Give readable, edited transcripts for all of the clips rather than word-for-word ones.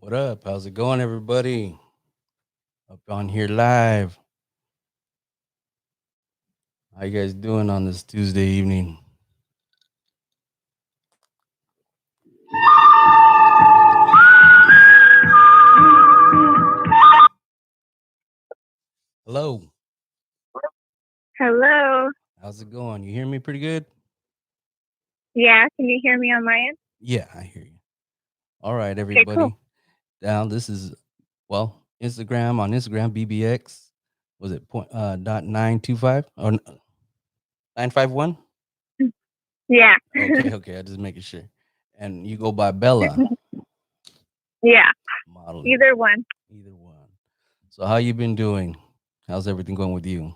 What up? How's it going, everybody? Up on here live. How you guys doing on this Tuesday evening? Hello. Hello. How's it going? You hear me pretty good? Yeah, can you hear me on my end? Yeah, I hear you. All right, Okay, cool. everybody. Down. This is Instagram on Instagram BBX. Was it point dot 925 or 951? Yeah. Okay, okay. I just making sure. And you go by Bella Yeah, modeling. either one. Either one. So how you been doing? How's everything going with you?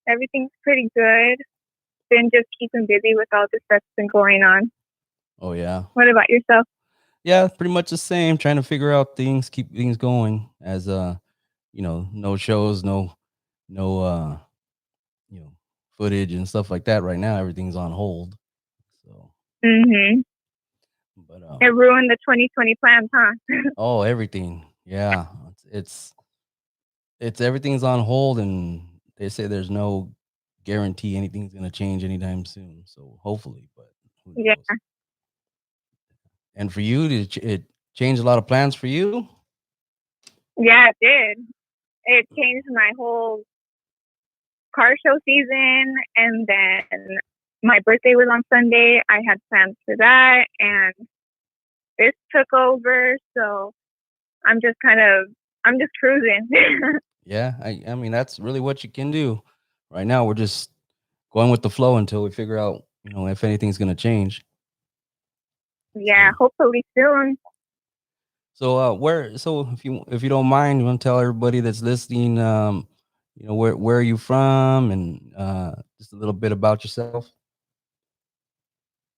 Everything's pretty good. Been just keeping busy with all the stuff that's been going on. Oh yeah. What about yourself? Yeah, pretty much the same. Trying to figure out things, keep things going. As no shows, no you know, footage and stuff like that. Right now, everything's on hold. So, Mhm. but It ruined the 2020 plans, huh? oh, everything. Yeah, it's everything's on hold, and they say there's no guarantee anything's gonna change anytime soon. So hopefully, but who Yeah. knows? And for you, did it change a lot of plans for you? Yeah, it did. It changed my whole car show season, and then my birthday was on Sunday. I had plans for that, and this took over, so I'm just kind of I'm just cruising. Yeah, I mean that's really what you can do. Right now, we're just going with the flow until we figure out, if anything's gonna change. Yeah, So, hopefully soon. so if you don't mind, you want to tell everybody that's listening, where are you from, and just a little bit about yourself.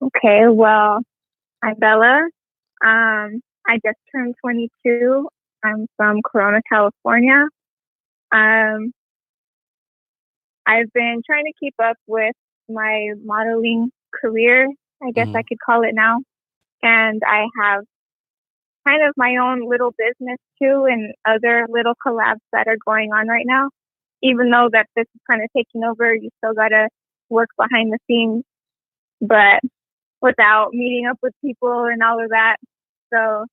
Okay, well, I'm Bella. I just turned 22. I'm from Corona, California. Um, I've been trying to keep up with my modeling career, I guess I Hmm. could call it now. And I have kind of my own little business too and other little collabs that are going on right now. Even though that this is kind of taking over, you still got to work behind the scenes, but without meeting up with people and all of that. So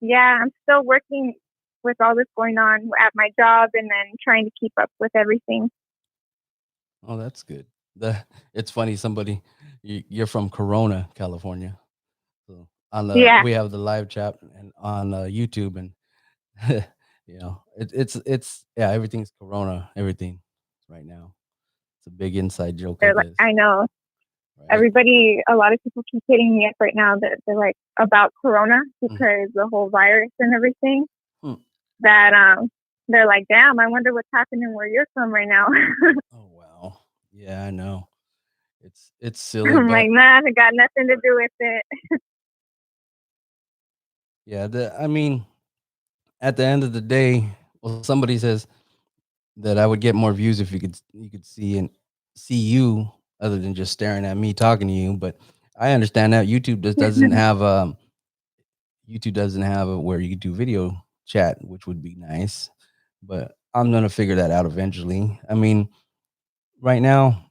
yeah, I'm still working with all this going on at my job and then trying to keep up with everything. Oh, that's good. It's funny. You're from Corona, California. So Yeah, we have the live chat and on YouTube, and it's yeah, everything's Corona, everything right now. It's a big inside joke, I they're like, guess. I know Right? a lot of people keep hitting me up right now that they're like about Corona Mm. because the whole virus and everything. Hmm. That they're like, damn, I wonder what's happening where you're from right now. Oh wow. Yeah, I know. It's silly, I'm like, but man, it got nothing to do with it. yeah, I mean, at the end of the day, well, somebody says that I would get more views if you could see you other than just staring at me talking to you. But I understand that YouTube doesn't have where you can do video chat, which would be nice. But I'm gonna figure that out eventually. I mean, right now,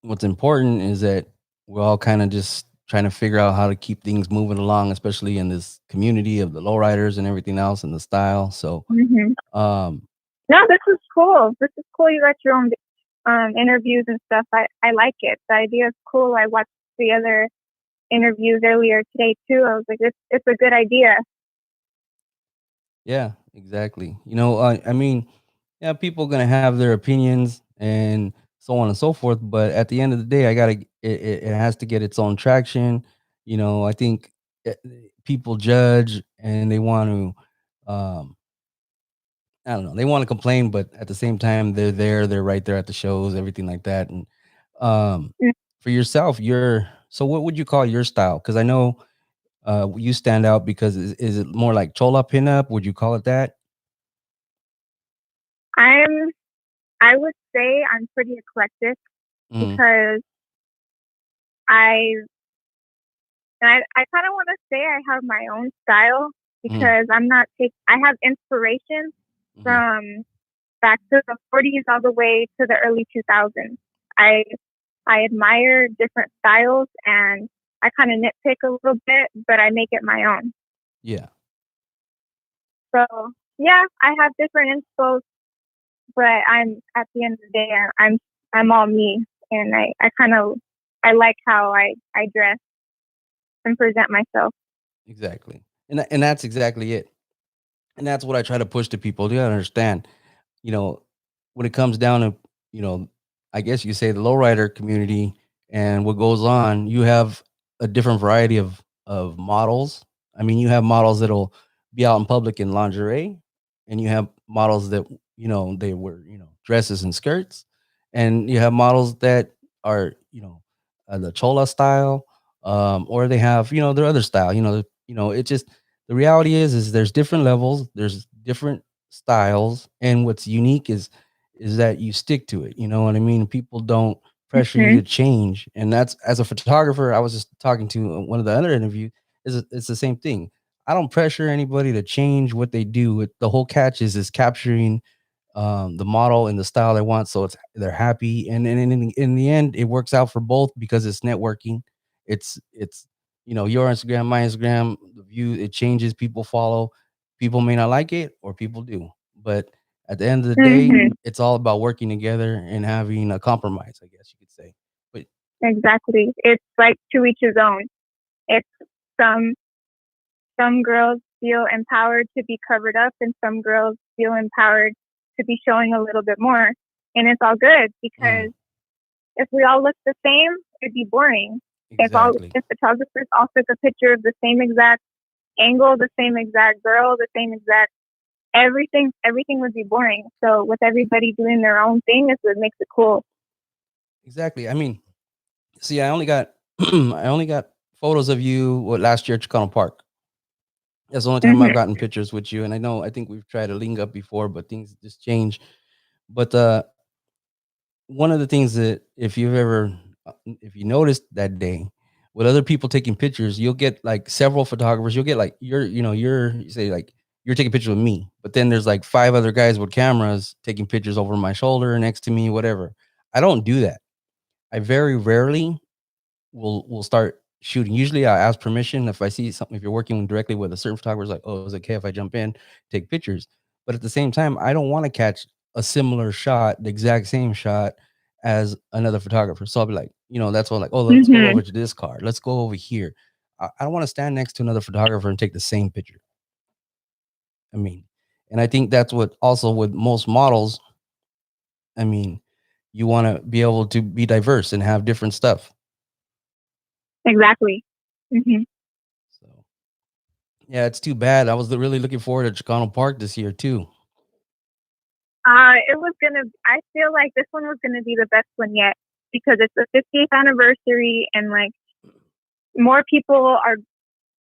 what's important is that we're all kind of just trying to figure out how to keep things moving along, especially in this community of the lowriders and everything else and the style. So, Hmm. um, No, this is cool. This is cool. You got your own interviews and stuff. I like it. The idea is cool. I watched the other interviews earlier today too. I was like, it's a good idea. yeah, exactly. I mean, yeah, people gonna have their opinions and so on and so forth. But at the end of the day, it has to get its own traction. I think people judge and they want to. I don't know. They want to complain, but at the same time, they're there. They're right there at the shows, everything like that. And um, Mm. for yourself, so what would you call your style? Because I know you stand out because is it more like chola pinup? Would you call it that? I'm I would say I'm pretty eclectic Mm, because I And I kind of want to say I have my own style Mm-hmm. because I have inspiration Mm-hmm. from back to the 40s all the way to the early 2000s. I I admire different styles and I kind of nitpick a little bit, but I make it my own. Yeah, So yeah, I have different inspos, but I'm at the end of the day, I'm all me, and I kind of I like how I dress and present myself. exactly. And that's exactly it. And that's what I try to push to people. You gotta understand, you know, when it comes down to, you know, I guess you could say the lowrider community and what goes on, you have a different variety of models. I mean, you have models that'll be out in public in lingerie, and you have models that they wear dresses and skirts, and you have models that are the chola style, or they have their other style. It just the reality is there's different levels, there's different styles, and what's unique is that you stick to it. You know what I mean? People don't pressure you Hmm. to change, and that's as a photographer. I was just talking to one of the other interviews. It's the same thing. I don't pressure anybody to change what they do. The whole catch is capturing the model and the style they want, so they're happy, and in the end, it works out for both because it's networking. It's your Instagram, my Instagram, the view it changes. People follow. People may not like it, or people do, but at the end of the day, Hmm. it's all about working together and having a compromise, I guess you could say. But Exactly. It's like to each his own. It's some some girls feel empowered to be covered up, and some girls feel empowered to be showing a little bit more. And it's all good mm, because if we all look the same, it'd be boring. exactly, If photographers all took a picture of the same exact angle, the same exact girl, the same exact everything would be boring. So with everybody doing their own thing is what makes it cool. exactly. I mean, see, I only got I only got photos of you last year at Chicano Park. That's the only time I've Hmm. gotten pictures with you, and I think we've tried to link up before, but things just change. But one of the things that if you noticed that day with other people taking pictures, you'll get like several photographers. You'll get like you say like you're taking pictures with me, but then there's like five other guys with cameras taking pictures over my shoulder, next to me, whatever. I don't do that. I very rarely will start shooting. Usually I ask permission if I see something. If you're working directly with a certain photographer, it's like, oh, is it okay if I jump in, take pictures? But at the same time, I don't want to catch a similar shot, the exact same shot as another photographer. So I'll be like, that's all like, oh, let's go Hmm. over to this car. Let's go over here. I don't want to stand next to another photographer and take the same picture. I mean, and I think that's what also with most models, I mean, you want to be able to be diverse and have different stuff. Exactly. Hmm. So yeah, it's too bad. I was really looking forward to Chicano Park this year too. It was gonna. I feel like this one was gonna be the best one yet because it's the 50th anniversary, and like more people are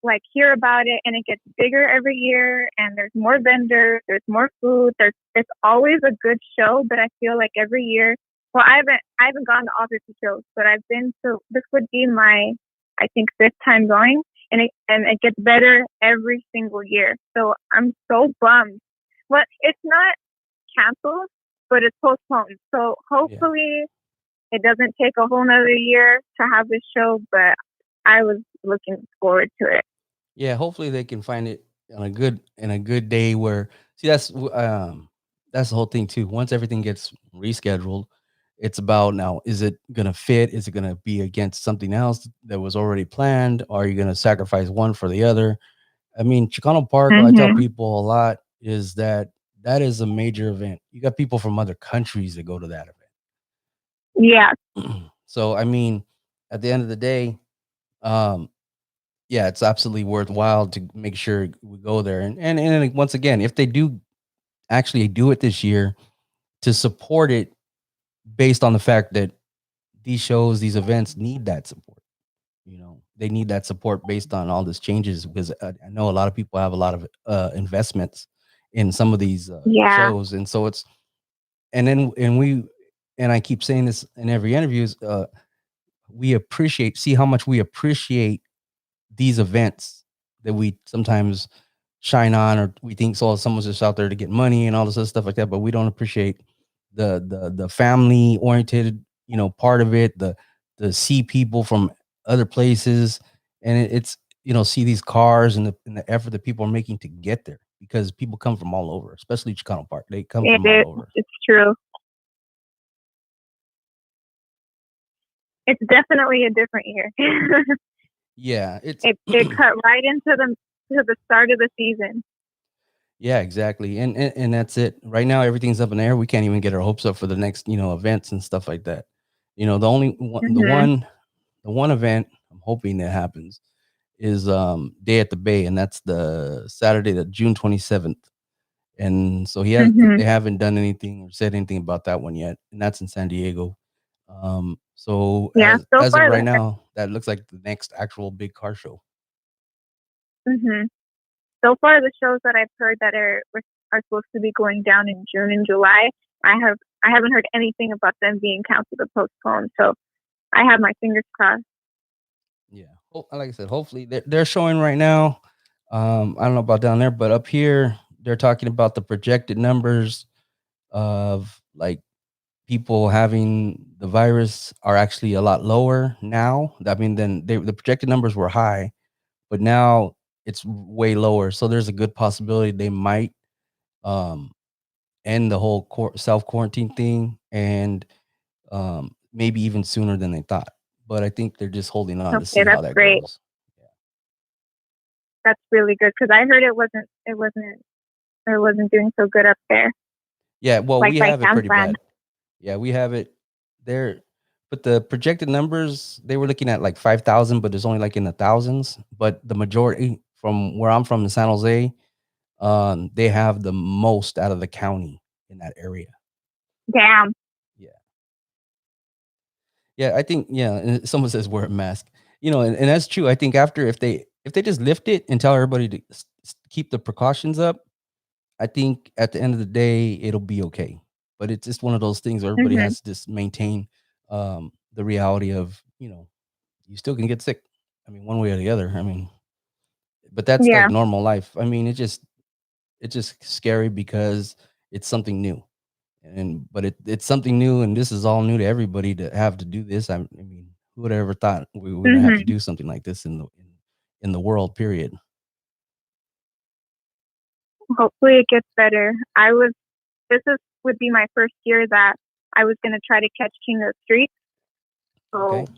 like hear about it, and it gets bigger every year, and there's more vendors, there's more food, it's always a good show. But I feel like every year, well, I haven't gone to all 50 shows, but I've been to. This would be my I think fifth time going, and it gets better every single year. So I'm so bummed. But it's not canceled, but it's postponed. So Yeah. hopefully it doesn't take a whole nother year to have this show, but I was looking forward to it. Yeah, hopefully they can find it on a good day where see that's the whole thing too. Once everything gets rescheduled, it's about now is it going to fit? Is it going to be against something else that was already planned? Or are you going to sacrifice one for the other? I mean, Chicano Park, I tell Hmm. people a lot is that is a major event. You got people from other countries that go to that Yeah, event. So, I mean, at the end of the day, um, yeah, it's absolutely worthwhile to make sure we go there. And once again, if they do actually do it this year, to support it based on the fact that these shows, these events need that support. They need that support based on all these changes because I know a lot of people have a lot of investments in some of these yeah, shows, and so it's and I keep saying this in every interview is we appreciate see how much we appreciate these events that we sometimes shine on, or we think so someone's just out there to get money and all this other stuff like that, but we don't appreciate the family oriented, part of it, the see people from other places, and it's, see these cars and the effort that people are making to get there, because people come from all over, especially Chicano Park. They come It from all is. over. It's true. It's definitely a different year. Yeah, it's it cut right into the start of the season. yeah, exactly. And that's it. Right now everything's up in the air. We can't even get our hopes up for the next, events and stuff like that. The only one Mhm. the one event I'm hoping that happens is Day at the Bay, and that's the Saturday, the June 27th. And so Mhm. they haven't done anything or said anything about that one yet, and that's in San Diego. So Yeah. So as of far, right now, that looks like the next actual big car show. mhm. So far, the shows that I've heard that are supposed to be going down in June and July, I haven't heard anything about them being canceled or postponed. So I have my fingers crossed. Yeah. Like I said, hopefully they're showing right now. I don't know about down there, but up here they're talking about the projected numbers of like people having the virus are actually a lot lower now. I mean, the projected numbers were high, but now it's way lower. So there's a good possibility they might um, end the whole self quarantine thing, and maybe even sooner than they thought. But I think they're just holding on to Okay, see how that's that great. goes. That's really good because I heard it wasn't doing so good up there, Yeah, well, like we by have it San pretty Fran. bad. Yeah, we have it there, but the projected numbers, they were looking at like 5,000, but it's only like in the thousands. But the majority from where I'm from in San Jose, they have the most out of the county in that area. Damn. Yeah. Yeah, I think, yeah, and someone says wear a mask. And that's true. I think after, if they just lift it and tell everybody to keep the precautions up, I think at the end of the day it'll be okay. But it's just one of those things where everybody Mhm. has to just maintain the reality of, you still can get sick. I mean, one way or the other. I mean, but that's like Yeah. normal life. I mean, it's just scary because it's something new. And but it's something new, and this is all new to everybody to have to do this. I mean, who would have ever thought we would have to Mhm. do something like this in the world, period. Hopefully it gets better. I was. This is would be my first year that I was gonna try to catch King of the Street. Okay. So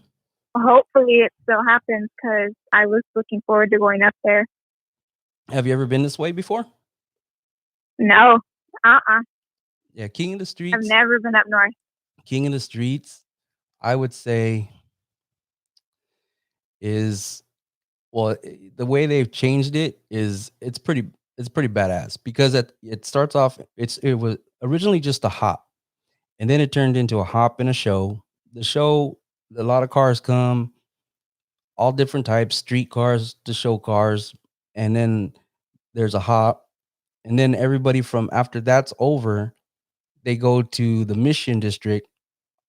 hopefully it still happens because I was looking forward to going up there. Have you ever been this way before? No. Uh-uh. Yeah, King of the I've Streets. never been up north. King of the Streets, I would say, is, well, the way they've changed it is it's pretty badass, because it starts off, it was originally just a hop, and then it turned into a hop and a show. The show, a lot of cars come, all different types, street cars to show cars, and then there's a hop, and then everybody from after that's over, they go to the Mission District,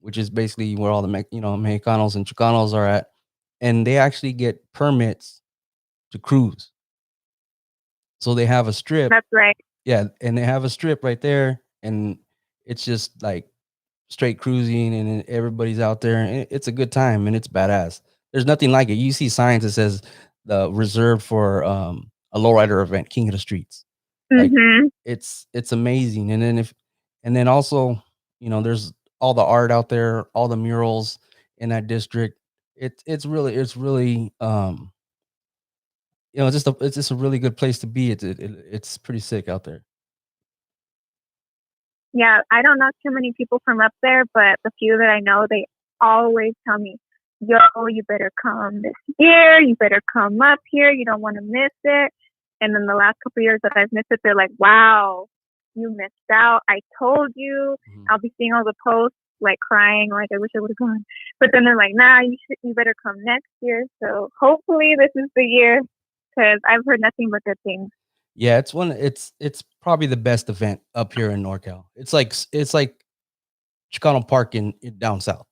which is basically where all the Mexicanos and Chicanos are at, and they actually get permits to cruise. So they have a strip, That's right. yeah, and they have a strip right there, and it's just like straight cruising, and everybody's out there, and it's a good time, and it's badass. There's nothing like it. You see signs that says the reserved for a lowrider event, King of the Streets. Like, Mhm. it's amazing. And then also, there's all the art out there, all the murals in that district. It's really it's just a really good place to be. It's pretty sick out there. Yeah, I don't know too many people from up there, but the few that I know, they always tell me, "Yo, you better come this year. You better come up here. You don't want to miss it." And then the last couple of years that I've missed it, they're like, "Wow, you missed out. I told you." Mhm. I'll be seeing all the posts, like crying, like I wish I would have gone. But then they're like, "Nah, you better come next year." So hopefully this is the year, because I've heard nothing but good things. Yeah, it's probably the best event up here in NorCal. It's like Chicano Park in down south.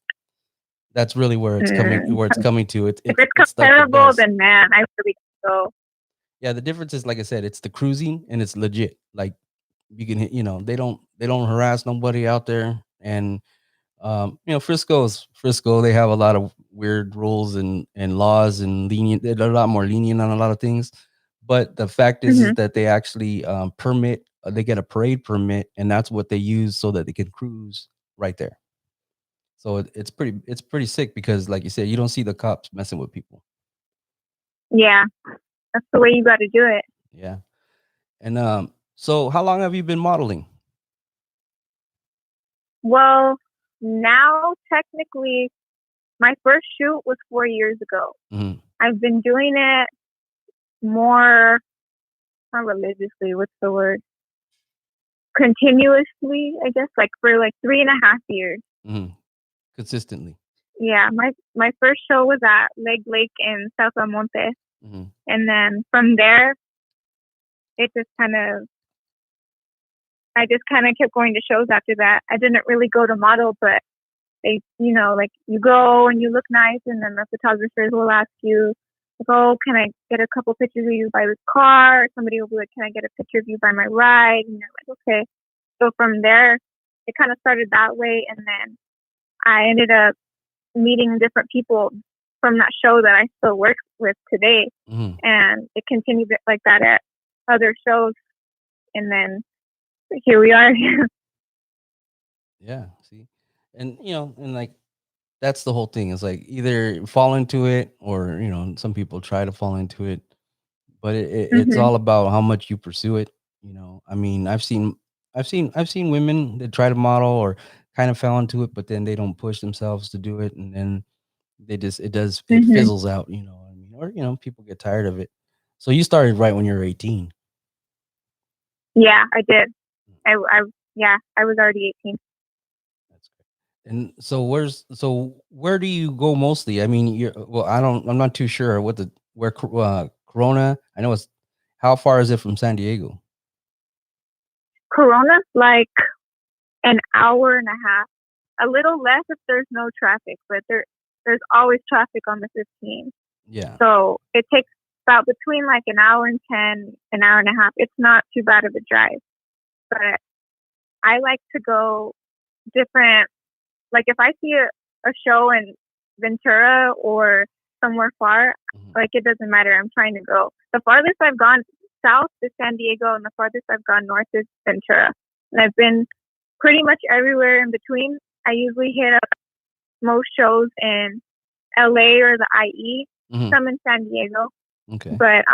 That's really where it's coming Mm. to. If it's It's like the comparable, best. then man, I really go. Yeah, the difference is like I said, it's the cruising and it's legit. Like you can hit, they don't harass nobody out there. And Frisco's Frisco. They have a lot of weird rules and laws and lenient. They're a lot more lenient on a lot of things. But the fact is Hmm. that they actually permit. They get a parade permit, and that's what they use so that they can cruise right there. So it's pretty sick because, like you said, you don't see the cops messing with people. Yeah, that's the way you got to do it. Yeah. And so how long have you been modeling? Well, now technically, my first shoot was 4 years ago. Hmm. I've been doing it more, not religiously. What's the word? Continuously, I guess, like for like 3.5 years. Hmm. Consistently. Yeah, my first show was at Leg Lake in South Almonte, Hmm. and then from there, it just kind of I just kind of kept going to shows after that. I didn't really go to model, but like you go and you look nice, and then the photographers will ask you, like, oh, can I get a couple pictures of you by this car? Somebody will be like, can I get a picture of you by my ride? And you're like, okay. So from there, it kind of started that way, and then I ended up meeting different people from that show that I still work with today, Hmm. and it continued like that at other shows, and then here we are. Yeah. See, and like that's the whole thing. It's like either fall into it or some people try to fall into it, but it's Hmm. all about how much you pursue it. I mean, I've seen women that try to model or kind of fell into it, but then they don't push themselves to do it, and then it Hmm. fizzles out. What I mean, or people get tired of it. So you started right when you were 18. Yeah, I did. I yeah, I was already 18. That's great. And where do you go mostly? I mean, I'm not too sure Corona. I know it's how far is it from San Diego? Corona's like an hour and a half, a little less if there's no traffic, but there's always traffic on the 15. Yeah. So it takes about between like an hour and 10, an hour and a half. It's not too bad of a drive, but I like to go different. Like if I see a show in Ventura or somewhere far, Mhm. like it doesn't matter. I'm trying to go. The farthest I've gone south is San Diego, and the farthest I've gone north is Ventura. And I've been pretty much everywhere in between. I usually hit up most shows in LA or the IE, Mhm. some in San Diego. Okay. But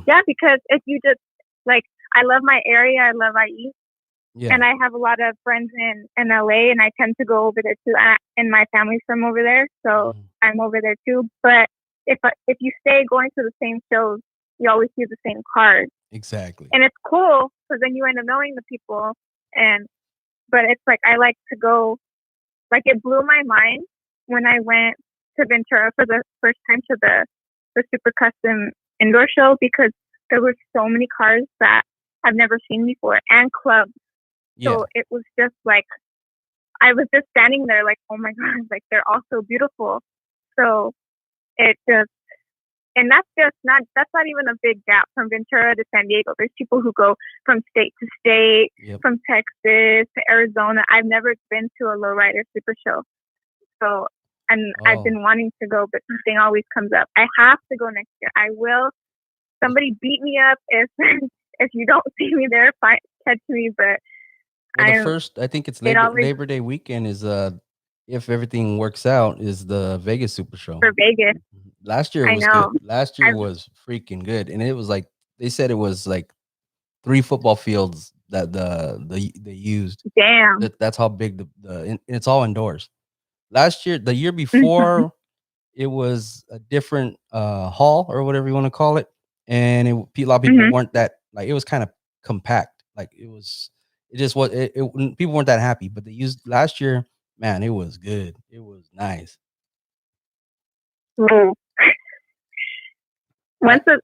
yeah, because if you just like, I love my area. I love IE, Yeah. and I have a lot of friends in LA, and I tend to go over there too. And my family's from over there, so Mhm. I'm over there too. But if you stay going to the same shows, you always see the same cars, Exactly. and it's cool because then you end up knowing the people. And but it's like I like to go. Like it blew my mind when I went to Ventura for the first time to the super custom indoor show because there were so many cars that I've never seen before and clubs. Yeah. So it was just like I was just standing there like, oh my god, like they're all so beautiful. So it just and that's not even a big gap from Ventura to San Diego. There's people who go from state to state, Yep. from Texas to Arizona. I've never been to a lowrider super show. So and I've Oh. been wanting to go, but something always comes up. I have to go next year. I will. Somebody beat me up if if you don't see me there. Fight, catch me, but Well, the I'm. first, I think it's It always Labor Day weekend is if everything works out, is the Vegas Super Show. for Vegas. Last year I was good. know. Last year I was freaking good, and it was like they said it was like 3 football fields that they used. damn. That's how big and it's all indoors. The year Hmm. before, it was a different hall or whatever you want to call it, and a lot of people Hmm. weren't that like it was kind of compact. Like it just was. People weren't that happy, but they used last year. Man, it was good. It was nice. Ooh. I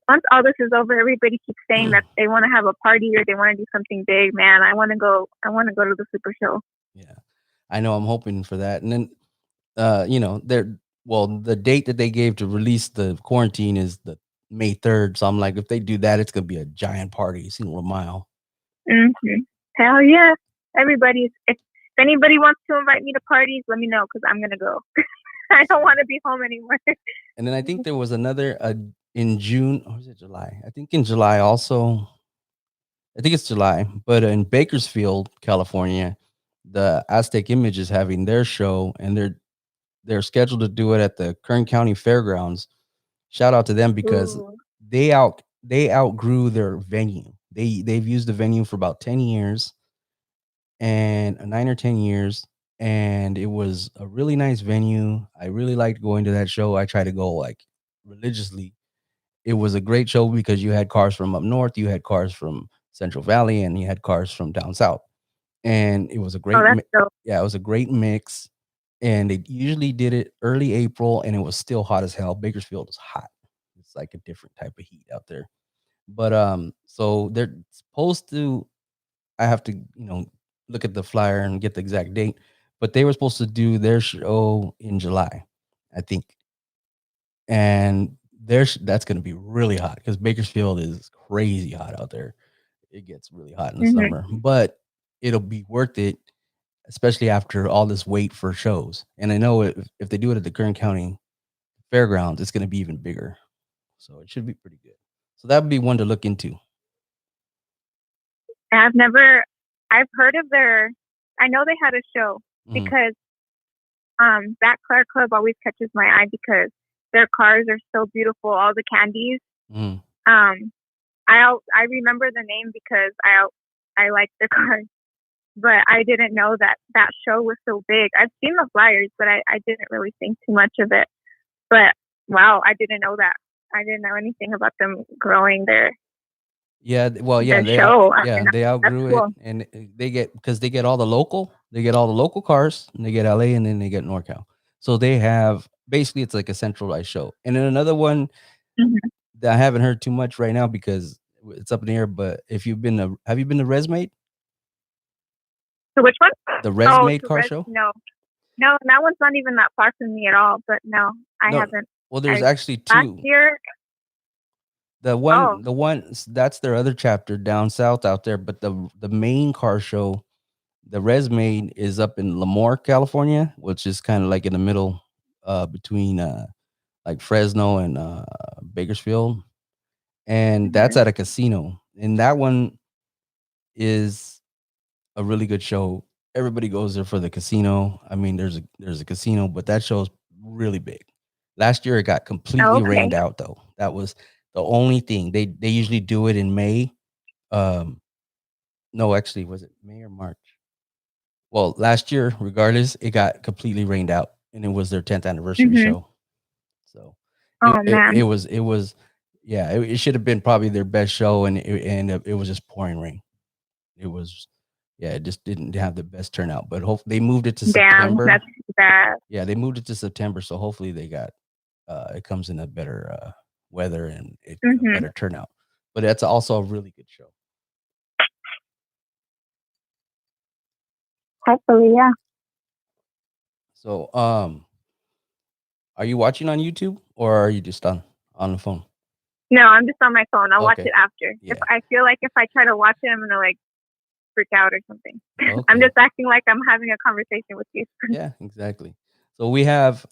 Once all this is over, everybody keeps saying that they want to have a party or they want to do something big. Man, I want to go. I want to go to the super show. yeah, I know. I'm hoping for that, and then they're well, the date that they gave to release the quarantine is the May 3rd. So I'm like, if they do that, it's gonna be a giant party, single mile. Mhm. Hell yeah. Everybody's if anybody wants to invite me to parties, let me know because I'm gonna go. I don't want to be home anymore. And then I think there was another in June, or was it July? I think in July also. I think it's July, but in Bakersfield, California, the Aztec Image is having their show, and they're scheduled to do it at the Kern County Fairgrounds. Shout out to them because Ooh. they outgrew their venue. They've used the venue for about 10 years, and 9 or 10 years, and it was a really nice venue. I really liked going to that show. I try to go like religiously. It was a great show because you had cars from up north, you had cars from Central Valley, and you had cars from down south. And it was a Oh, that's dope. yeah, it was a great mix. And they usually did it early April, and it was still hot as hell. Bakersfield is hot. It's like a different type of heat out there. But so they're supposed to. I have to, look at the flyer and get the exact date. But they were supposed to do their show in July, I think, and that's going to be really hot because Bakersfield is crazy hot out there. It gets really hot in the Mhm. summer, but it'll be worth it, especially after all this wait for shows. And I know if they do it at the Kern County Fairgrounds, it's going to be even bigger, so it should be pretty good. So that would be one to look into. I've never. I've heard of their. I know they had a show Mm, because that car club always catches my eye because their cars are so beautiful. All the candies. mm. Um, I remember the name because I like their cars, but I didn't know that that show was so big. I've seen the flyers, but I didn't really think too much of it. But wow, I didn't know that. I didn't know anything about them growing Yeah, well, yeah, their show. I mean, they that's outgrew it, cool. and they get because they get all the local cars, and they get LA, and then they get NorCal. So they have basically it's like a centralized show. And then another one Hmm. that I haven't heard too much right now because it's up in the air. But if you've been to, have you been to Resmade, So which one? the Oh, Resmade to car Red. show? No, no, that one's not even that far from me at all. But no, I No, haven't. well, there's I actually last two. year. Oh, The one that's their other chapter down south out there. But the main car show, the Resmade, is up in Lemoore, California, which is kind of like in the middle, between like Fresno and Bakersfield, and that's hmm. at a casino. And that one is a really good show. Everybody goes there for the casino. I mean, there's a casino, but that show's really big. Last year it got completely Okay. rained out though. That was the only thing. They usually do it in May. Um no, actually, was it May or March? Well, last year, regardless, it got completely rained out, and it was their 10th anniversary Hmm. show. So Oh man, it was yeah, it should have been probably their best show, and it was just pouring rain. It was yeah, it just didn't have the best turnout, but hope they moved it to damn, September. that's bad. Yeah, they moved it to September, so hopefully they got it comes in a better weather and a Hmm. better turnout. But that's also a really good show. Hopefully, yeah. So, are you watching on YouTube or are you just on the phone? No, I'm just on my phone. I'll watch Okay. it after. If Yeah. I feel like if I try to watch it, I'm gonna like freak out or something. I'm Okay. just acting like I'm having a conversation with you. Yeah, exactly. So we have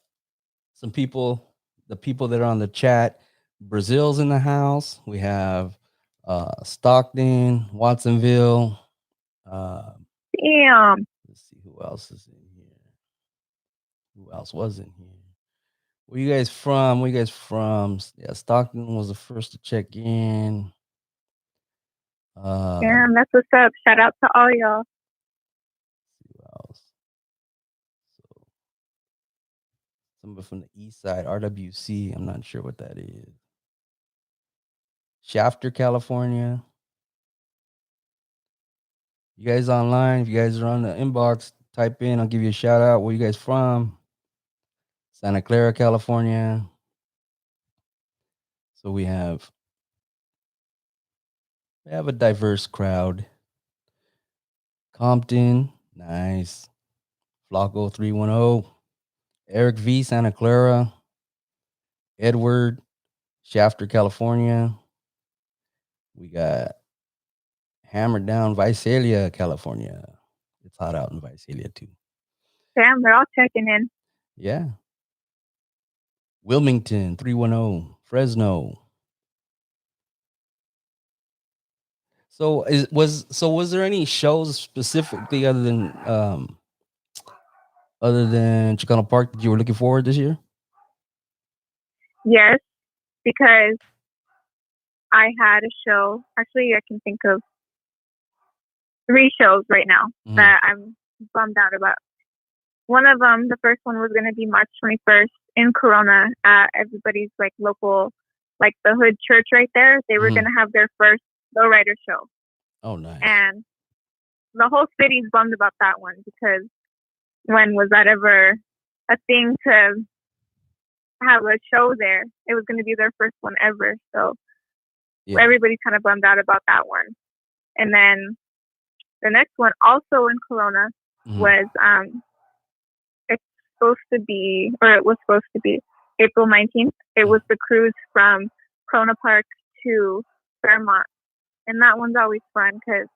some people, the people that are on the chat. Brazil's in the house. We have Stockton, Watsonville. Uh, Damn. let's see who else is in here. Who else was in here? Where you guys from? Where you guys from? Yeah, Stockton was the first to check in. Damn, Um, that's what's up. Shout out to all y'all. who else? So somebody from the east side, RWC. I'm not sure what that is. Shafter, California. You guys online? If you guys are on the inbox, type in. I'll give you a shout out. Where you guys from? Santa Clara, California. So we have a diverse crowd. Compton, nice. Flacco 310. Eric V, Santa Clara. Edward, Shafter, California. We got Hammered Down, Visalia, California. It's hot out in Visalia too. Damn, they're all checking in. Yeah. Wilmington, 310, Fresno. Was there any shows specifically other than Chicano Park that you were looking forward this year? Yes, because I had a show. Actually, I can think of 3 shows right now Mm-hmm. that I'm bummed out about. One of them, the first one was going to be March 21st in Corona at everybody's like local, like the Hood Church right there. They were Mm-hmm. going to have their first Lowrider show. Oh, nice. And the whole city's bummed about that one because when was that ever a thing to have a show there? It was going to be their first one ever. So Yeah. everybody's kind of bummed out about that one. And then the next one, also in Corona, Mm-hmm. was it's supposed to be, or it was supposed to be April 19th. It was the cruise from Chicano Park to Fairmont. And that one's always fun because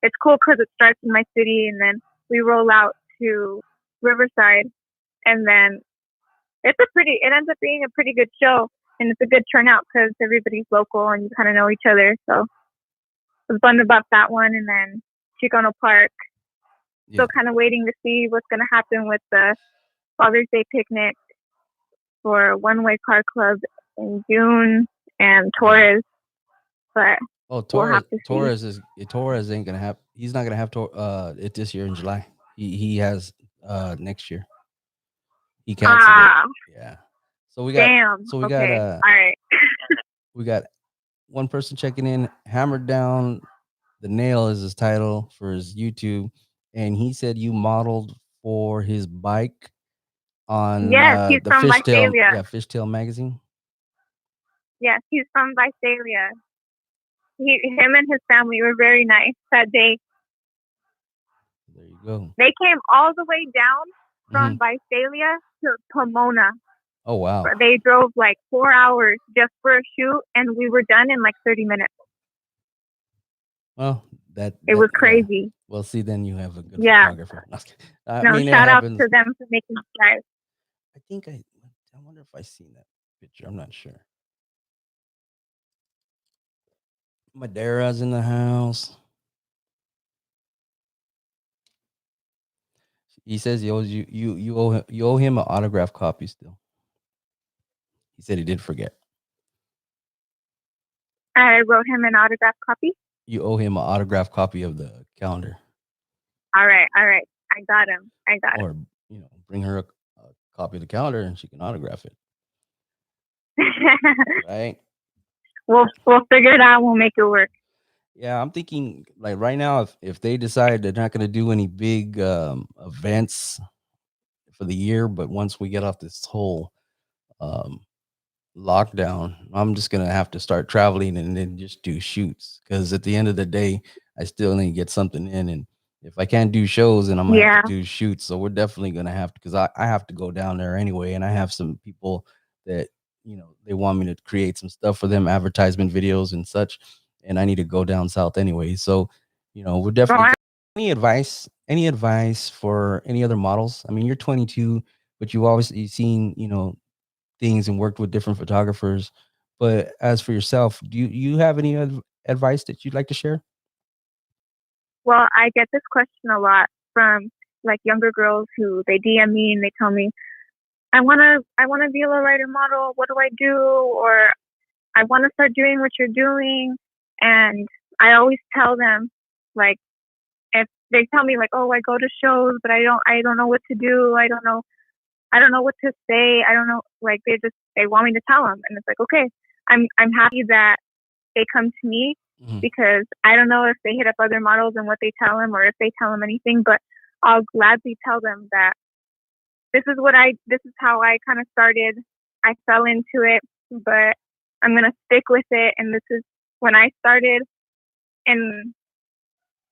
it's cool because it starts in my city and then we roll out to Riverside. And then it ends up being a pretty good show. And it's a good turnout because everybody's local and you kind of know each other. So I was bummed about that one. And then Chicano Park. Yeah. Still kind of waiting to see what's going to happen with the Father's Day picnic for One Way Car Club in June and Torres. But we'll have to see. Torres ain't gonna have. He's not gonna have it this year in July. He has next year. He canceled it. Ah, Yeah. So we got damn. so we got Okay. All right. we got one person checking in. Hammered Down the Nail is his title for his YouTube, and he said you modeled for his bike on Yes, he's the from Visalia. Fishtail magazine. Yes, he's from Visalia. Him and his family were very nice that day. There you go. They came all the way down from Mm-hmm. Visalia to Pomona. Oh wow. They drove like 4 hours just for a shoot, and we were done in like 30 minutes. Well, it was crazy. Yeah. Well, see, then you have a good Yeah. photographer. Shout out to them for making me drive. I think I wonder if I seen that picture. I'm not sure. Madera's in the house. He says he owes you owe him an autograph copy still. He said he did forget. I wrote him an autograph copy. You owe him an autograph copy of the calendar. All right. I got him. Or bring her a copy of the calendar and she can autograph it. Right. We'll figure it out. We'll make it work. Yeah, I'm thinking like right now, if they decide they're not going to do any big events for the year, but once we get off this whole um, lockdown, I'm just gonna have to start traveling and then just do shoots. Because at the end of the day, I still need to get something in, and if I can't do shows, then I'm gonna have to do shoots. So we're definitely gonna have to, because I have to go down there anyway, and I have some people that they want me to create some stuff for them, advertisement videos and such, and I need to go down south anyway. So we're definitely. Any advice for any other models? I mean, you're 22, but you've obviously seen things and worked with different photographers. But as for yourself, do you have any advice that you'd like to share? Well, I get this question a lot from like younger girls who they DM me and they tell me, I wanna be a lowrider model. What do I do? Or I want to start doing what you're doing. And I always tell them, like, if they tell me like, oh, I go to shows, but I don't know what to do. I don't know what to say. I don't know. Like they want me to tell them, and it's like, okay, I'm happy that they come to me because I don't know if they hit up other models and what they tell them, or if they tell them anything, but I'll gladly tell them that this is how I kind of started. I fell into it, but I'm gonna stick with it, and this is when I started. And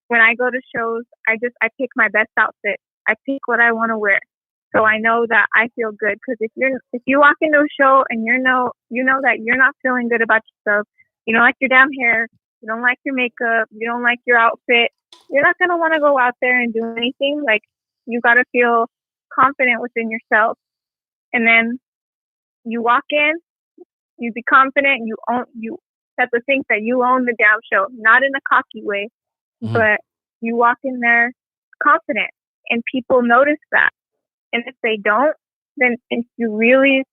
when I go to shows, I pick my best outfit. I pick what I want to wear. So I know that I feel good because if you walk into a show and you know that you're not feeling good about yourself, you don't like your damn hair, you don't like your makeup, you don't like your outfit, you're not gonna want to go out there and do anything. Like you gotta feel confident within yourself, and then you walk in, you be confident, you have to think that you own the damn show, not in a cocky way, Mhm. but you walk in there confident, and people notice that. And if they don't, then if you really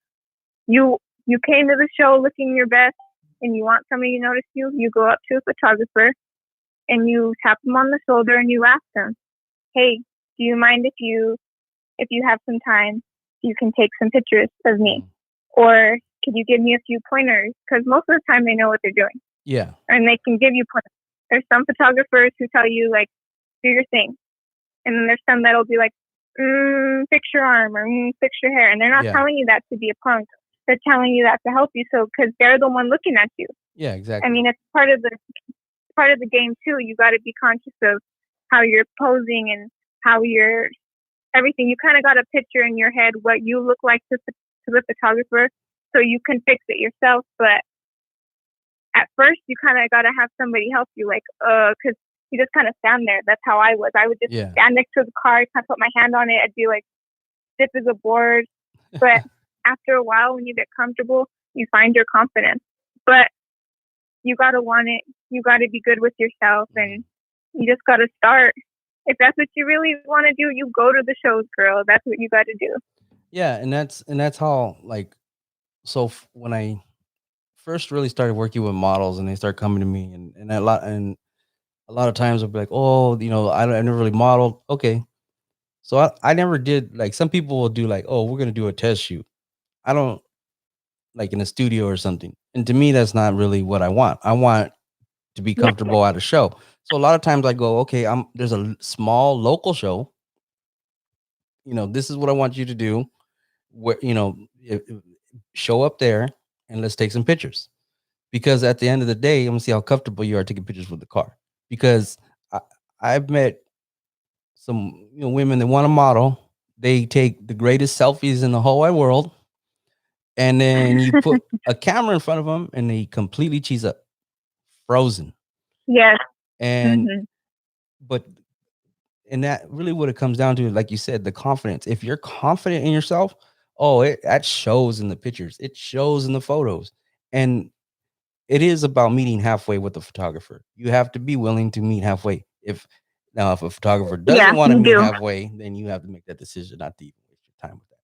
you you came to the show looking your best and you want somebody to notice you, you go up to a photographer and you tap them on the shoulder and you ask them, "Hey, do you mind if you have some time, you can take some pictures of me, Mhm. or could you give me a few pointers?" Because most of the time they know what they're doing Yeah. and they can give you pointers. There's some photographers who tell you like, "Do your thing," and then there's some that'll be like, fix your arm or fix your hair. And they're not Yeah. telling you that to be a punk. They're telling you that to help you. So, because they're the one looking at you. Yeah, I exactly. mean, it's part of the game too. You got to be conscious of how you're posing and how you're everything. You kind of got a picture in your head what you look like to the photographer, so you can fix it yourself. But at first, you kind of got to have somebody help you, like, because you just kind of stand there. That's how I was. I would just Yeah. stand next to the car, kind of put my hand on it. I'd be like, stiff as a board. But after a while, when you get comfortable, you find your confidence. But you got to want it. You got to be good with yourself, Mhm. and you just got to start. If that's what you really want to do, you go to the shows, girl. That's what you got to do. Yeah, and that's how, like, when I first really started working with models and they start coming to me, and a lot of times I'll be like, "Oh, I never really modeled." Okay. So I never did, like, some people will do like, "Oh, we're going to do a test shoot." I don't, like, in a studio or something. And to me that's not really what I want. I want to be Yeah. comfortable at a show. So a lot of times I go, "Okay, there's a small local show. This is what I want you to do. Where, show up there and let's take some pictures." Because at the end of the day, I'm gonna see how comfortable you are taking pictures with the car. Because I, I've met some women that want to model. They take the greatest selfies in the whole wide world, and then you put a camera in front of them, and they completely cheese up, frozen. Yes. And Mhm. but and that really what it comes down to, like you said, the confidence. If you're confident in yourself, oh, that shows in the pictures. It shows in the photos, and it is about meeting halfway with the photographer. You have to be willing to meet halfway. If a photographer Yeah, doesn't want to you meet do. halfway, then you have to make that decision not to even waste your time with that.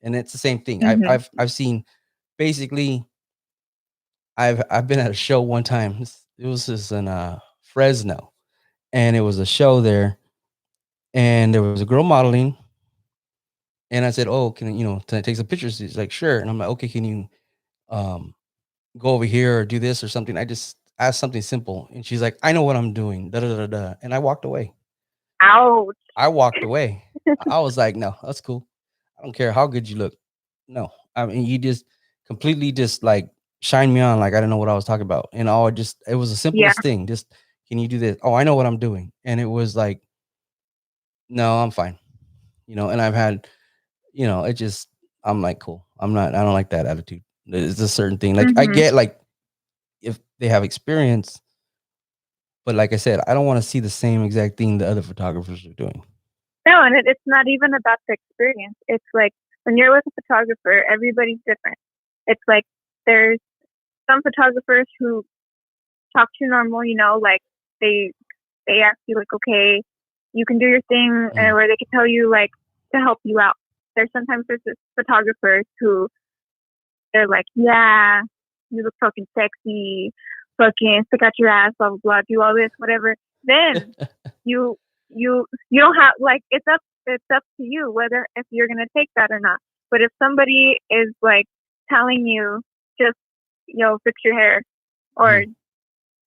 And it's the same thing. I've Mhm. I've I've seen, basically, I've been at a show one time. It was just in Fresno, and it was a show there, and there was a girl modeling, and I said, "Oh, can I take some pictures?" She's like, "Sure." And I'm like, "Okay, can you um go over here or do this or something?" I just asked something simple, and she's like, "I know what I'm doing." Da da da da. And I walked away. Ouch. I walked away. I was like, "No, that's cool. I don't care how good you look. No, I mean, you just completely just like shine me on like I didn't know what I was talking about." And it was the Yeah. simplest thing. Just, can you do this? Oh, I know what I'm doing. And it was like, no, I'm fine. And I've had, it just, I'm like, cool. I don't like that attitude. It's a certain thing. Like, I Mhm. get, like, if they have experience, but like I said, I don't want to see the same exact thing the other photographers are doing. No, and it's not even about the experience. It's like when you're with a photographer, everybody's different. It's like there's some photographers who talk to you normal, like they they ask you like, okay, you can do your thing, Mhm. where they can tell you like to help you out. There's this photographers who they're like, yeah, you look fucking sexy, fucking stick out your ass, blah blah blah, do all this, whatever. Then you don't have like it's up to you whether if you're gonna take that or not. But if somebody is like telling you just fix your hair or Mhm.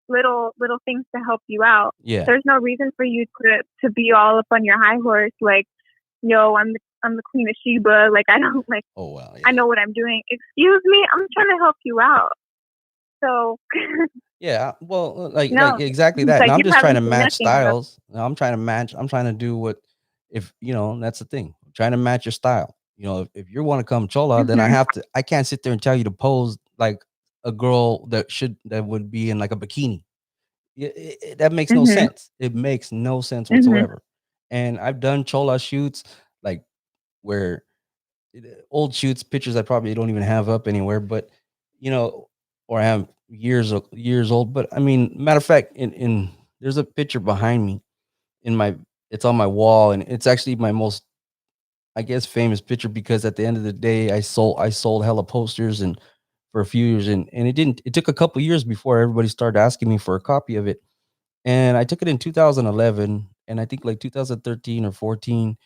little things to help you out, Yeah. there's no reason for you to be all up on your high horse like, yo, I'm the queen of Sheba. Like I don't like Oh, wow. I Yeah. know what I'm doing. Excuse me, I'm trying to help you out. So Yeah. Well, like no, exactly that. like And I'm you just trying to haven't seen match nothing. styles. I'm trying to do what, if, and that's the thing. trying to match your style. If you want to come chola, then Mhm. I can't sit there and tell you to pose like a girl that would be in like a bikini. That makes no Mhm. sense. It makes no sense Mhm. whatsoever. And I've done chola shoots like where old shoots, pictures I probably don't even have up anywhere, but you know, or I have years old. But I mean, matter of fact, in there's a picture behind me in my it's on my wall, and it's actually my most, I guess, famous picture, because at the end of the day, I sold hella posters and for a few years, and it took a couple years before everybody started asking me for a copy of it. And I took it in 2011, and I think like 2013 or 14,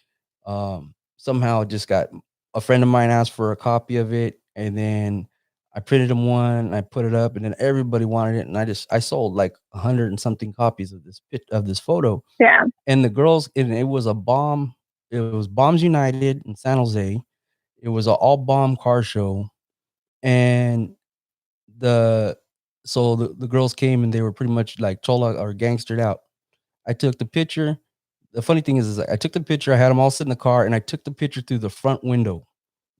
somehow it just got, a friend of mine asked for a copy of it, and then I printed him one and I put it up, and then everybody wanted it, and I sold like 100 and something copies of this photo. Yeah. And the girls, and it was a bomb. It was Bombs United in San Jose. It was an all bomb car show, and the the girls came and they were pretty much like chola or gangstered out. I took the picture. The funny thing is I took the picture. I had them all sit in the car, and I took the picture through the front window.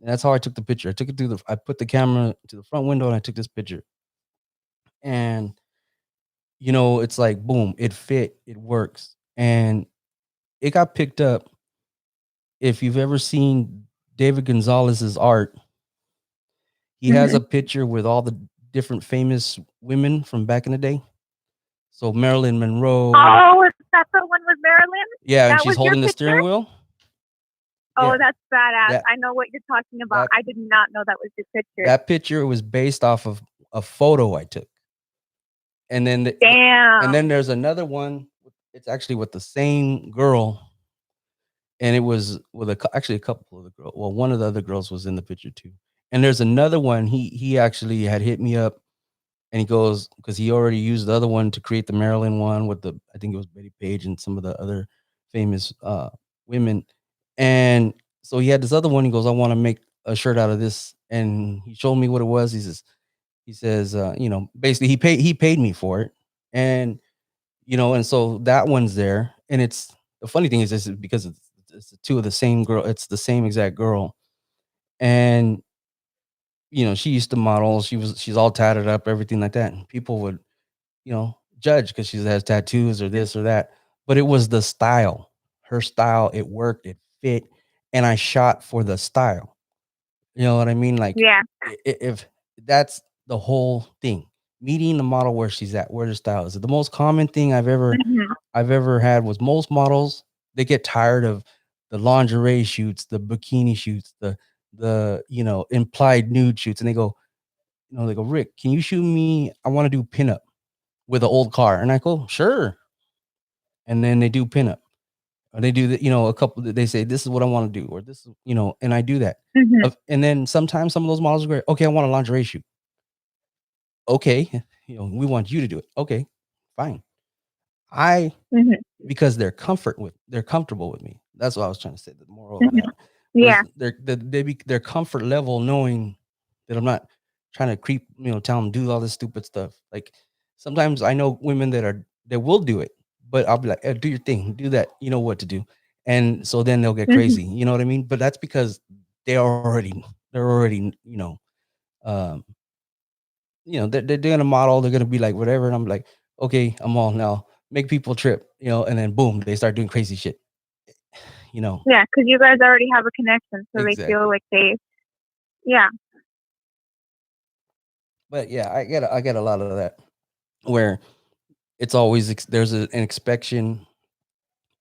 And that's how I took the picture. I took it through I put the camera to the front window, and I took this picture. And it's like boom, it fit, it works, and it got picked up. If you've ever seen David Gonzalez's art, he has a Mhm. picture with all the different famous women from back in the day. So Marilyn Monroe, Oh, is that the one with Marilyn? yeah, and That she's was your holding the picture? steering wheel. Oh, Yeah, that's badass. that I know what you're talking about. that I did not know that was your picture. that picture was based off of a photo I took. And then and Damn. then there's another one. It's actually with the same girl, and it was with actually a couple of the girls. Well, one of the other girls was in the picture too. And there's another one. He actually had hit me up, and he goes, because he already used the other one to create the Maryland one with the, I think it was Betty Page and some of the other famous women. And so he had this other one. He goes, I want to make a shirt out of this, and he showed me what it was. He says, basically he paid me for it, and and so that one's there. And it's the funny thing is this is because it's the two of the same girl. It's the same exact girl, and she used to model. She's all tatted up, everything like that. And people would judge because she has tattoos or this or that. But it was the style, her style. It worked, it fit, and I shot for the style. You know what I mean? Like, Yeah. if that's the whole thing, meeting the model where she's at, where the style is. The most common thing Mhm. I've ever had was most models, they get tired of the lingerie shoots, the bikini shoots, the implied nude shoots, and they go, Rick, can you shoot me? I want to do pinup with an old car, and I go, sure. And then they do pinup, or they do a couple. They say this is what I want to do, or this is and I do that. Mhm. And then sometimes some of those models are great. Okay, I want a lingerie shoot. Okay, we want you to do it. Okay, fine. I Mhm. Because they're comfortable with me. That's what I was trying to say. The moral of Mhm. that Yeah. was their comfort level, knowing that I'm not trying to creep, tell them do all this stupid stuff. Like sometimes I know women that will do it, but I'll be like, do your thing, do that. You know what to do, and so then they'll get Mhm. crazy. You know what I mean? But that's because they're already um, they're doing a model. They're gonna be like whatever, and I'm like, okay, I'm all now. Make people trip, and then boom, they start doing crazy shit. You know, Yeah, because you guys already have a connection, so they feel exactly. like they. Yeah. But yeah, I get a lot of that where it's always there's an expectation.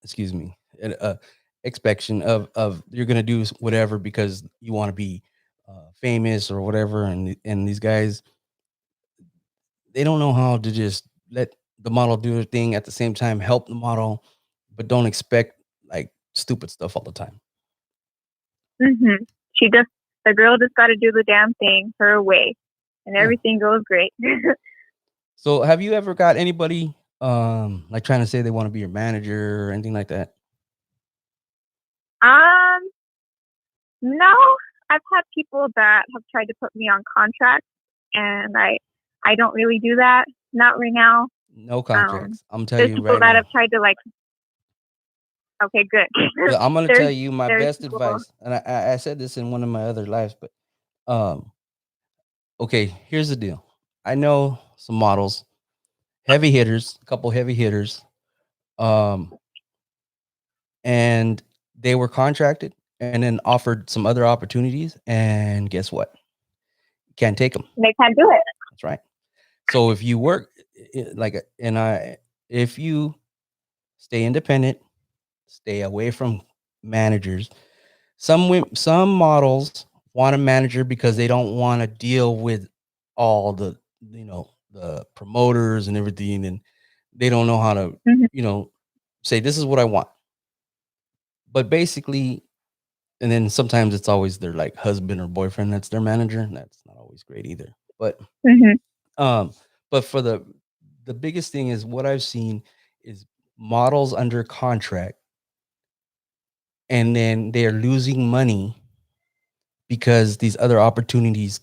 Excuse me, an expectation of you're gonna do whatever because you want to be famous or whatever, and these guys, they don't know how to just let the model do their thing at the same time, help the model, but don't expect like stupid stuff all the time. Mhm. She just the girl just got to do the damn thing her way, and Yeah. everything goes great. So have you ever got anybody like trying to say they want to be your manager or anything like that? um, no, I've had people that have tried to put me on contract, and I don't really do that. Not right now. No Um, contracts. I'm telling there's you people right that have now. tried to like. Okay, good. But I'm gonna tell there's you my there's best people. advice, and I said this in one of my other lives, but um, okay, here's the deal. I know some models, heavy hitters, a couple heavy hitters, um, and they were contracted and then offered some other opportunities, and guess what? You can't take them. They can't do it. That's right. So if you work like, and if you stay independent, stay away from managers. Some models want a manager because they don't want to deal with all the the promoters and everything, and they don't know how to Hmm. you know say this is what I want. But basically, and then sometimes it's always their like husband or boyfriend that's their manager, and that's not always great either. Hmm. Um, but for the biggest thing is what I've seen is models under contract, and then they're losing money because these other opportunities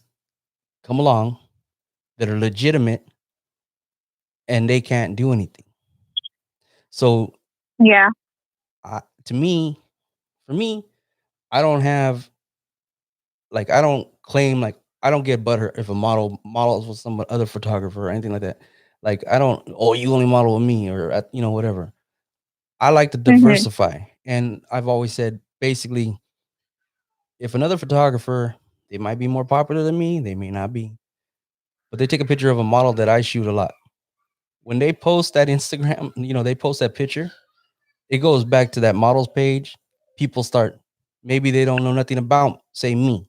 come along that are legitimate and they can't do anything. So, Yeah. to me, for me, I don't have like I don't claim like I don't get butthurt if a models with some other photographer or anything like that. Like I don't. Oh, you only model with me or whatever. I like to Hmm. diversify, and I've always said basically, if another photographer, they might be more popular than me, they may not be, but they take a picture of a model that I shoot a lot. When they post that Instagram, they post that picture, it goes back to that models page. People start, maybe they don't know nothing about, say, me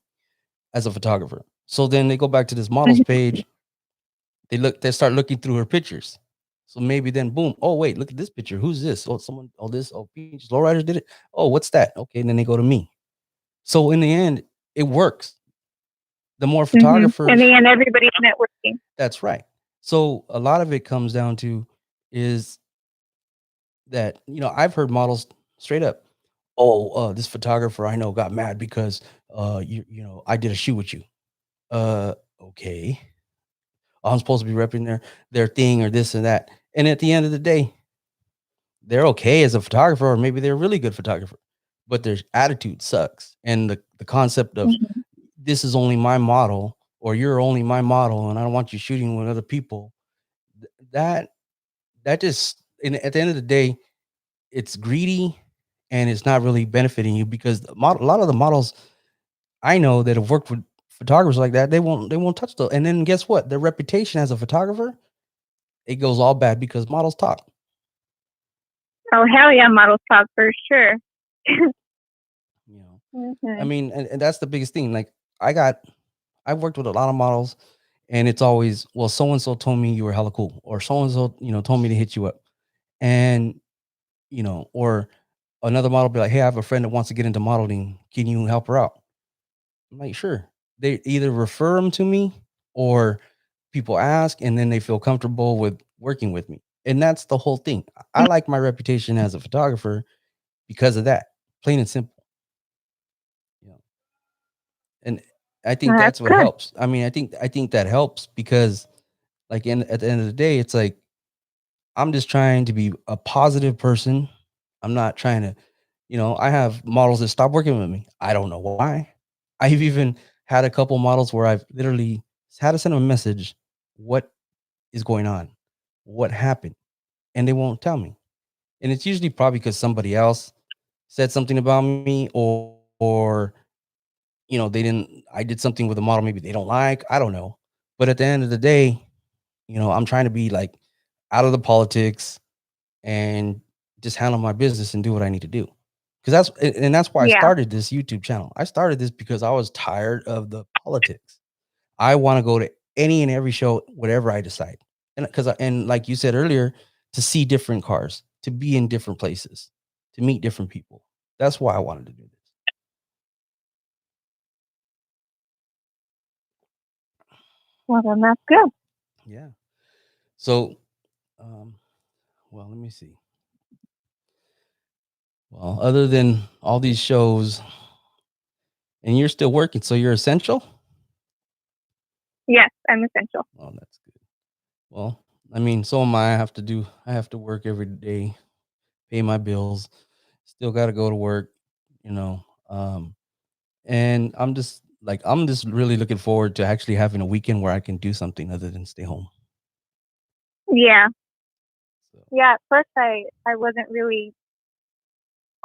as a photographer. So then they go back to this models Hmm. page. They start looking through her pictures. So maybe then, boom, oh wait, look at this picture. Who's this? Oh, someone. Oh, this. Oh, Peach Lowriders did it. Oh, what's that? Okay, and then they go to me. So in the end, it works. The more In photographers, the end, everybody's networking. that's right. So a lot of it comes down to is that I've heard models straight up, oh, this photographer I know got mad because I did a shoot with you. Okay, I'm supposed to be repping their thing or this and that, and at the end of the day, they're okay as a photographer, or maybe they're a really good photographer, but their attitude sucks, and the concept of Hmm. this is only my model or you're only my model and I don't want you shooting with other people. That that just, and at the end of the day, it's greedy and it's not really benefiting you because a lot of the models I know that have worked with photographers like that, they won't touch those. And then guess what? Their reputation as a photographer, it goes all bad because models talk. Oh hell yeah, models talk for sure. You know, I Hmm. mean, and that's the biggest thing. Like I've worked with a lot of models, and it's always, well, so and so told me you were hella cool, or so and so told me to hit you up, and or another model be like, hey, I have a friend that wants to get into modeling. Can you help her out? I'm like, sure. They either refer them to me or people ask and then they feel comfortable with working with me. And that's the whole thing. I like my reputation as a photographer because of that. Plain and simple. You know. And I think Well, that's that's what good. helps. I mean, I think that helps because at the end of the day, it's like I'm just trying to be a positive person. I'm not trying to, I have models that stop working with me. I don't know why. I've even had a couple models where I've literally had to send them a message. What is going on? What happened? And they won't tell me. And it's usually probably because somebody else said something about me, or they didn't, I did something with a model maybe they don't like. I don't know. But at the end of the day, I'm trying to be like out of the politics and just handle my business and do what I need to do. Because that's why I Yeah. started this YouTube channel. I started this because I was tired of the politics. I want to go to any and every show, whatever I decide. And and like you said earlier, to see different cars, to be in different places, to meet different people. That's why I wanted to do this. Well, then that's good. Yeah. So, um, well, let me see. Well, other than all these shows, and you're still working, so you're essential. Yes, I'm essential. Oh, that's good. Well, I mean, so am I. I have to work every day, pay my bills. Still got to go to work, you know. And I'm just really looking forward to actually having a weekend where I can do something other than stay home. Yeah, So, yeah. At first, I wasn't really.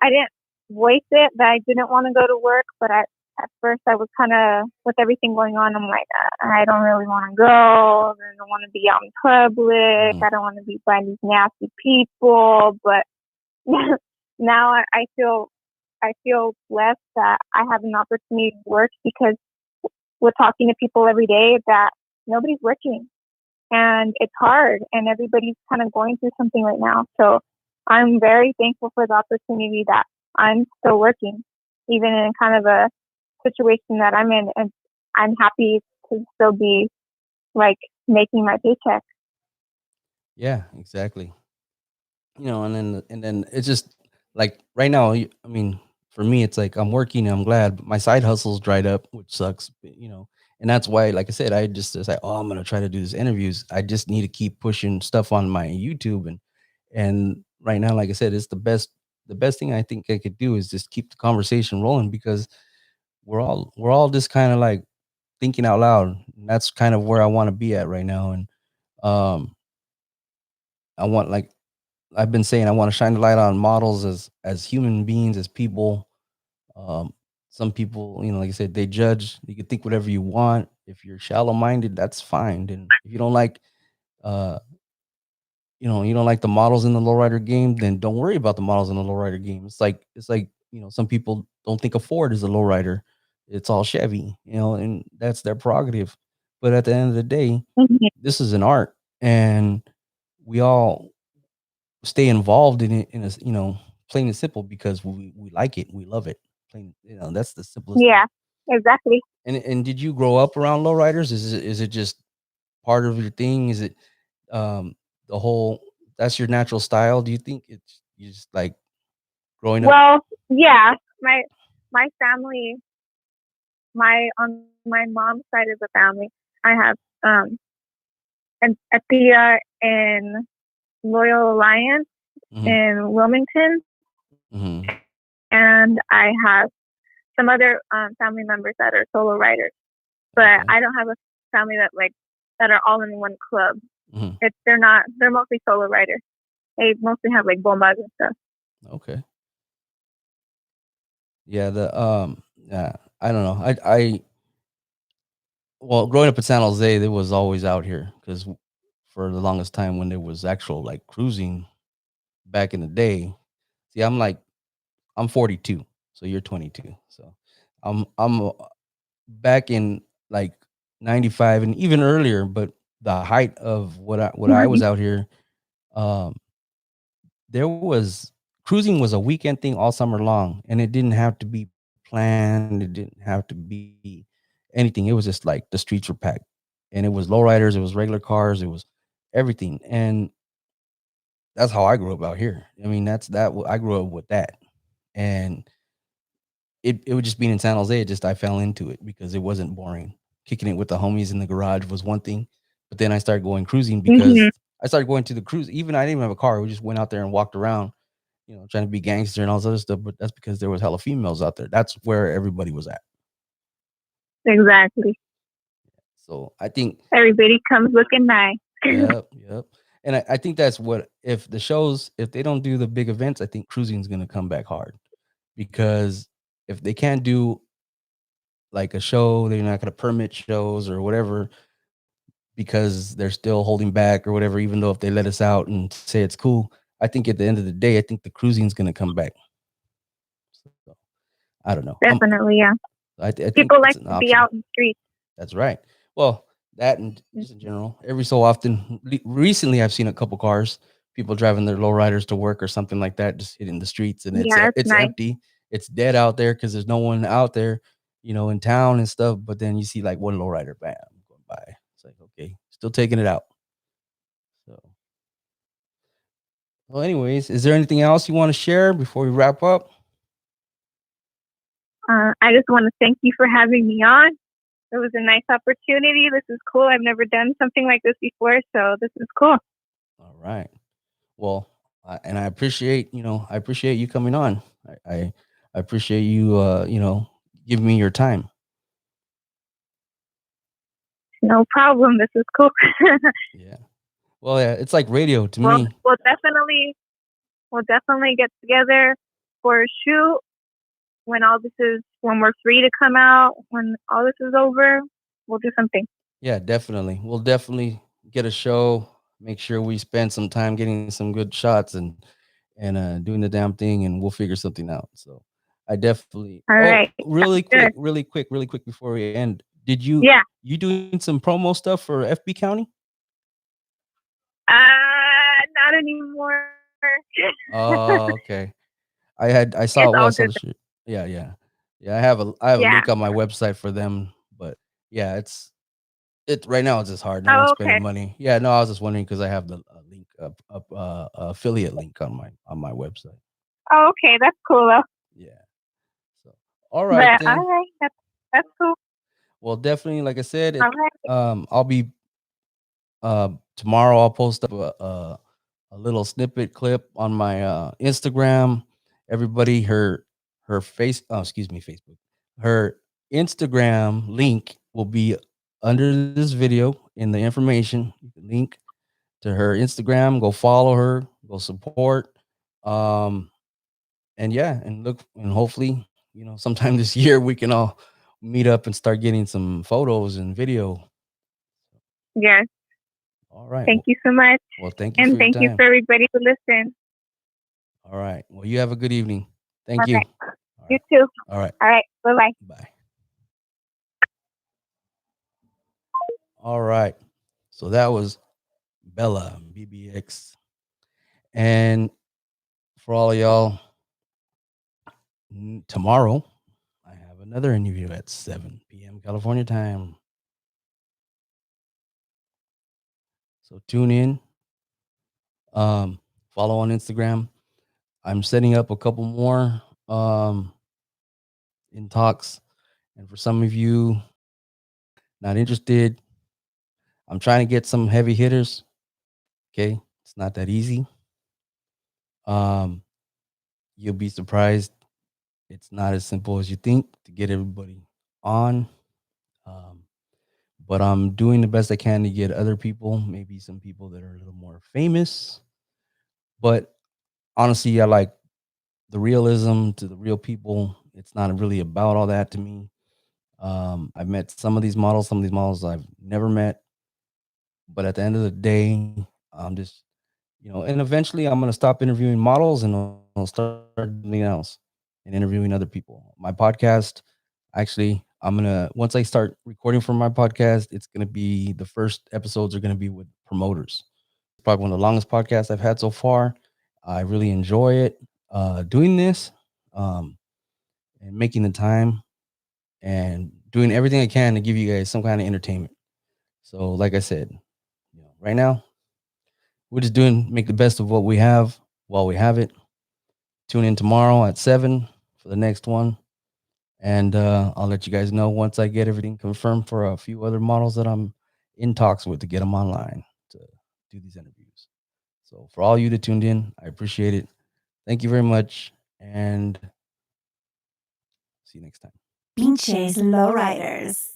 I didn't voice it that I didn't want to go to work, but at first I was kind of with everything going on. I'm like, I don't really want to go. I don't want to be out in public. mhm. I don't want to be by these nasty people. But now I feel blessed that I have an opportunity to work because we're talking to people every day that nobody's working and it's hard and everybody's kind of going through something right now. So I'm very thankful for the opportunity that I'm still working, even in kind of a situation that I'm in, and I'm happy to still be like making my paycheck. Yeah, exactly. And then it's just like right now. I mean, for me, it's like I'm working. I'm glad, but my side hustle's dried up, which sucks. And that's why, like I said, I just decided, oh, I'm gonna try to do these interviews. I just need to keep pushing stuff on my YouTube, and right now, like I said, it's the best thing I think I could do is just keep the conversation rolling because we're all just kind of like thinking out loud. And that's kind of where I want to be at right now. And um, I want like I've been saying, I want to shine the light on models as human beings, as people. Um, some people, like I said, they judge. You can think whatever you want. If you're shallow minded, that's fine. And if you don't like, uh, you don't like the models in the lowrider game, then don't worry about the models in the lowrider game. It's like some people don't think a Ford is a lowrider. It's all Chevy, and that's their prerogative. But at the end of the day, Mhm. this is an art, and we all stay involved in it plain and simple because we like it, we love it. Plain, that's the simplest thing. Yeah, exactly. And did you grow up around lowriders? Is it just part of your thing? Is it um the whole that's your natural style? Do you think it's you just like growing up? Well, yeah, my family, my on my mom's side of the family, I have a tia in Loyal Alliance Hmm. in Wilmington, Hmm. and I have some other family members that are solo riders. But Okay. I don't have a family that are all in one club. Hmm. They're mostly solo riders. They mostly have like bombas and stuff. Okay. Yeah, yeah, I don't know. I well, growing up in San Jose, there was always out here because for the longest time when there was actual like cruising back in the day. See, I'm 42, so you're 22. So I'm back in like 95 and even earlier, but the height of what I was Right. out here, um, there was cruising was a weekend thing all summer long, and it didn't have to be planned. It didn't have to be anything. It was just like the streets were packed, and it was lowriders, it was regular cars, it was everything, and that's how I grew up out here. I mean, I grew up with that, and it would just being in San Jose. It just I fell into it because it wasn't boring. Kicking it with the homies in the garage was one thing, but then I started going cruising Hmm. because I started going to the cruise. Even I didn't even have a car. We just went out there and walked around, trying to be gangster and all this other stuff. But that's because there was hella females out there. That's where everybody was at. Exactly. So I think, Everybody comes looking nice. yep, yep. And I think that's what if they don't do the big events, I think cruising is gonna come back hard because if they can't do like a show, they're not gonna permit shows or whatever because they're still holding back or whatever, even though if they let us out and say it's cool, I think at the end of the day, I think the cruising is gonna come back. So I don't know. Definitely, yeah. I think People it's like an to be option. out in the streets. That's right. Well, that and just in general, every so often, recently I've seen a couple cars, people driving their lowriders to work or something like that, just hitting the streets, and Yeah, it's it's nice. empty, it's dead out there because there's no one out there, in town and stuff. But then you see like one lowrider, bam, going by. It's like okay, still taking it out. So, well, anyways, is there anything else you want to share before we wrap up? I just want to thank you for having me on. It was a nice opportunity. This is cool. I've never done something like this before, so this is cool. All right. Well, and I appreciate you coming on. I appreciate you, giving me your time. No problem. This is cool. Yeah. Well, yeah, it's like radio to we'll me. we'll definitely we'll definitely get together for a shoot when we're free to come out, when all this is over, we'll do something. Yeah, definitely. We'll definitely get a show. Make sure we spend some time getting some good shots and doing the damn thing, and we'll figure something out. So, I definitely. All Oh, right. really Sounds quick, good. really quick, really quick before we end. Did you Yeah. you doing some promo stuff for FB County? Not anymore. Oh, okay. I It's saw it all was on good. the street. Yeah, yeah, yeah. I have a Yeah. link on my website for them, but yeah, it right now. It's just hard. No one's Oh, spending okay. money. Yeah, no, I was just wondering because I have the link up affiliate link on my website. Oh, okay. That's cool though. Yeah. So all right But then. all right, that's cool. Well, definitely, like I said, All it. right. I'll be tomorrow. I'll post up a little snippet clip on my Instagram. Everybody, her face. Oh, excuse me, Facebook. Her Instagram link will be under this video in the information. You can link to her Instagram. Go follow her. Go support. Um, and yeah, and look, and hopefully, sometime this year we can all meet up and start getting some photos and video. Yes. All right. Thank you so much. Well, thank you for And your thank you time. for everybody who listened. All right. Well, you have a good evening. All Thank you. right. All You right. too. All right. All right. Bye bye. Bye. All right. So that was Bella BBX. And for all of y'all, tomorrow I have another interview at 7 p.m. California time. So tune in. Um, Follow on Instagram. I'm setting up a couple more in talks. And for some of you not interested, I'm trying to get some heavy hitters. Okay. It's not that easy. Um, you'll be surprised. It's not as simple as you think to get everybody on. Um, but I'm doing the best I can to get other people, maybe some people that are a little more famous. But honestly, I like the realism to the real people. It's not really about all that to me. I've met some of these models I've never met. But at the end of the day, I'm just, and eventually I'm going to stop interviewing models and I'll start doing something else and interviewing other people. My podcast, actually, once I start recording for my podcast, it's going to be the first episodes are going to be with promoters. Probably one of the longest podcasts I've had so far. I really enjoy it doing this um, and making the time and doing everything I can to give you guys some kind of entertainment. So, like I said, right now we're just make the best of what we have while we have it. Tune in tomorrow at 7 for the next one. And I'll let you guys know once I get everything confirmed for a few other models that I'm in talks with to get them online to do these interviews. So for all you that tuned in, I appreciate it. Thank you very much. And see you next time. Pinches Lowriders.